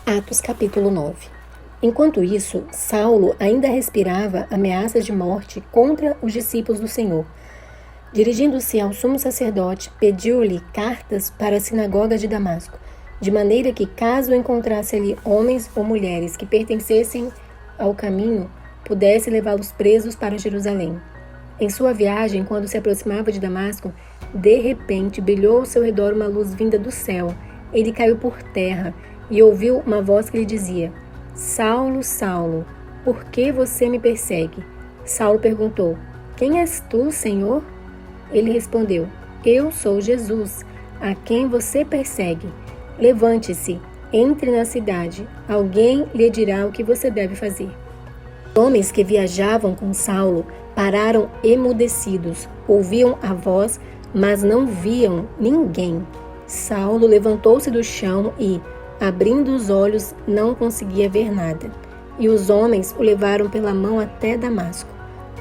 Atos capítulo 9. Enquanto isso, Saulo ainda respirava ameaças de morte contra os discípulos do Senhor. Dirigindo-se ao sumo sacerdote, pediu-lhe cartas para as sinagogas de Damasco, de maneira que, caso encontrasse ali homens ou mulheres que pertencessem ao caminho, pudesse levá-los presos para Jerusalém. Em sua viagem, quando se aproximava de Damasco, de repente brilhou ao seu redor uma luz vinda do céu. Ele caiu por terra e ouviu uma voz que lhe dizia: Saulo, Saulo, por que você me persegue? Saulo perguntou: Quem és tu, Senhor? Ele respondeu: Eu sou Jesus, a quem você persegue. Levante-se, entre na cidade. Alguém lhe dirá o que você deve fazer. Os homens que viajavam com Saulo pararam emudecidos, ouviam a voz, mas não viam ninguém. Saulo levantou-se do chão e, abrindo os olhos, não conseguia ver nada. E os homens o levaram pela mão até Damasco.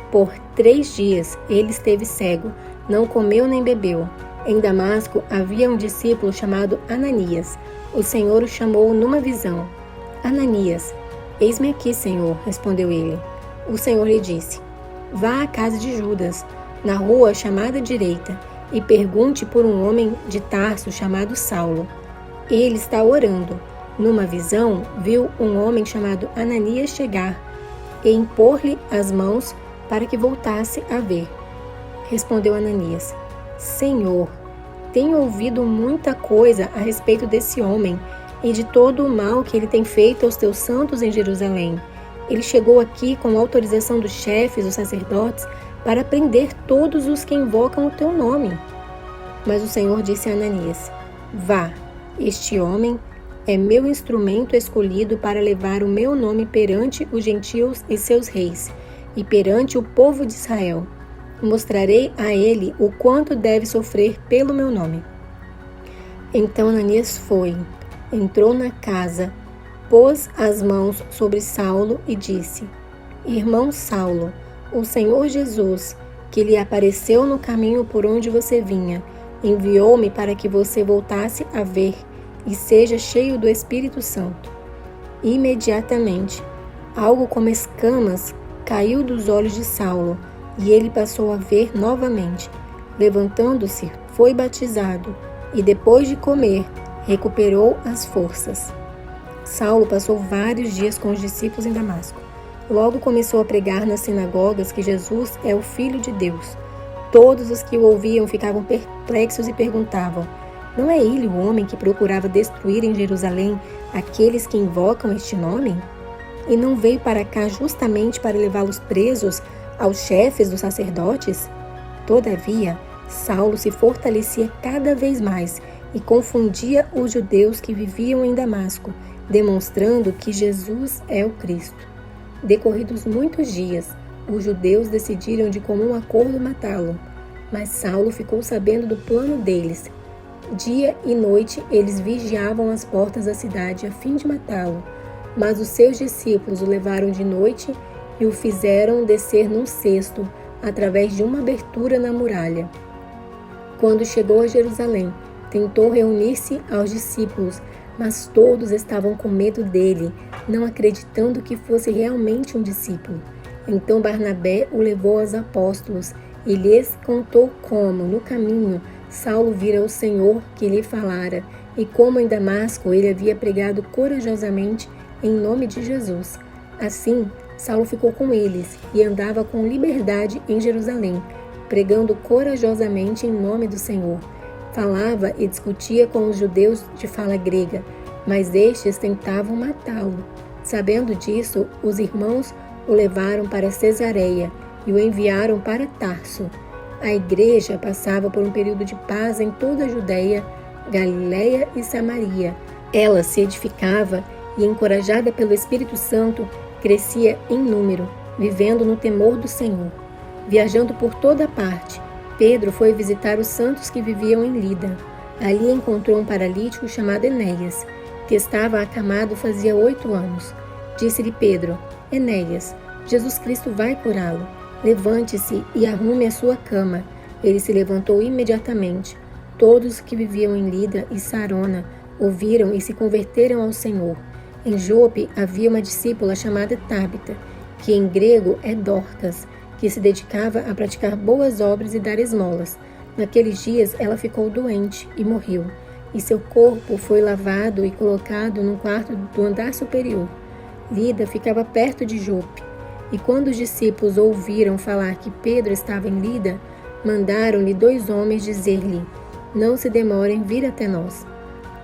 Por 3 dias ele esteve cego, não comeu nem bebeu. Em Damasco havia um discípulo chamado Ananias. O Senhor o chamou numa visão. Ananias. Eis-me aqui, Senhor, respondeu ele. O Senhor lhe disse: Vá à casa de Judas, na rua chamada Direita, e pergunte por um homem de Tarso chamado Saulo. Ele está orando. Numa visão, viu um homem chamado Ananias chegar e impor-lhe as mãos para que voltasse a ver. Respondeu Ananias: Senhor, tenho ouvido muita coisa a respeito desse homem e de todo o mal que ele tem feito aos teus santos em Jerusalém. Ele chegou aqui com autorização dos chefes, dos sacerdotes, para prender todos os que invocam o teu nome. Mas o Senhor disse a Ananias: Vá, este homem é meu instrumento escolhido para levar o meu nome perante os gentios e seus reis, e perante o povo de Israel. Mostrarei a ele o quanto deve sofrer pelo meu nome. Então Ananias foi, entrou na casa, pôs as mãos sobre Saulo e disse: Irmão Saulo, o Senhor Jesus, que lhe apareceu no caminho por onde você vinha, enviou-me para que você voltasse a ver e seja cheio do Espírito Santo. Imediatamente, algo como escamas caiu dos olhos de Saulo e ele passou a ver novamente. Levantando-se, foi batizado e, depois de comer, recuperou as forças. Saulo passou vários dias com os discípulos em Damasco. Logo começou a pregar nas sinagogas que Jesus é o Filho de Deus. Todos os que o ouviam ficavam perplexos e perguntavam: Não é ele o homem que procurava destruir em Jerusalém aqueles que invocam este nome? E não veio para cá justamente para levá-los presos aos chefes dos sacerdotes? Todavia, Saulo se fortalecia cada vez mais e confundia os judeus que viviam em Damasco, demonstrando que Jesus é o Cristo. Decorridos muitos dias, os judeus decidiram de comum acordo matá-lo, mas Saulo ficou sabendo do plano deles. Dia e noite eles vigiavam as portas da cidade a fim de matá-lo, mas os seus discípulos o levaram de noite e o fizeram descer num cesto, através de uma abertura na muralha. Quando chegou a Jerusalém, tentou reunir-se aos discípulos, mas todos estavam com medo dele, não acreditando que fosse realmente um discípulo. Então Barnabé o levou aos apóstolos e lhes contou como, no caminho, Saulo vira o Senhor que lhe falara, e como em Damasco ele havia pregado corajosamente em nome de Jesus. Assim, Saulo ficou com eles e andava com liberdade em Jerusalém, pregando corajosamente em nome do Senhor. Falava e discutia com os judeus de fala grega, mas estes tentavam matá-lo. Sabendo disso, os irmãos o levaram para Cesareia e o enviaram para Tarso. A igreja passava por um período de paz em toda a Judeia, Galiléia e Samaria. Ela se edificava e, encorajada pelo Espírito Santo, crescia em número, vivendo no temor do Senhor. Viajando por toda parte, Pedro foi visitar os santos que viviam em Lida. Ali encontrou um paralítico chamado Enéas, que estava acamado fazia 8 anos. Disse-lhe Pedro: Enéas, Jesus Cristo vai curá-lo. Levante-se e arrume a sua cama. Ele se levantou imediatamente. Todos que viviam em Lida e Sarona ouviram e se converteram ao Senhor. Em Jope havia uma discípula chamada Tábita, que em grego é Dorcas, que se dedicava a praticar boas obras e dar esmolas. Naqueles dias ela ficou doente e morreu, e seu corpo foi lavado e colocado num quarto do andar superior. Lida ficava perto de Jope, e quando os discípulos ouviram falar que Pedro estava em Lida, mandaram-lhe 2 homens dizer-lhe: não se demorem em vir até nós.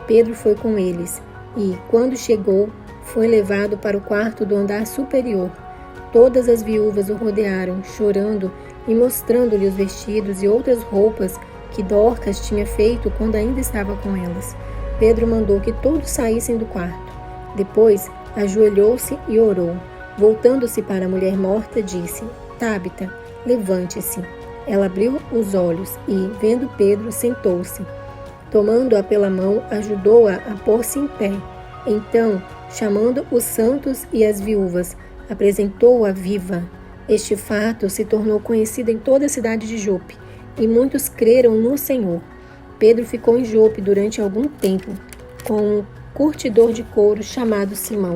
Pedro foi com eles, e, quando chegou, foi levado para o quarto do andar superior. Todas as viúvas o rodearam, chorando e mostrando-lhe os vestidos e outras roupas que Dorcas tinha feito quando ainda estava com elas. Pedro mandou que todos saíssem do quarto. Depois, ajoelhou-se e orou. Voltando-se para a mulher morta, disse: Tábita, levante-se. Ela abriu os olhos e, vendo Pedro, sentou-se. Tomando-a pela mão, ajudou-a a pôr-se em pé. Então, chamando os santos e as viúvas, apresentou-a viva. Este fato se tornou conhecido em toda a cidade de Jope, e muitos creram no Senhor. Pedro ficou em Jope durante algum tempo, com um curtidor de couro chamado Simão.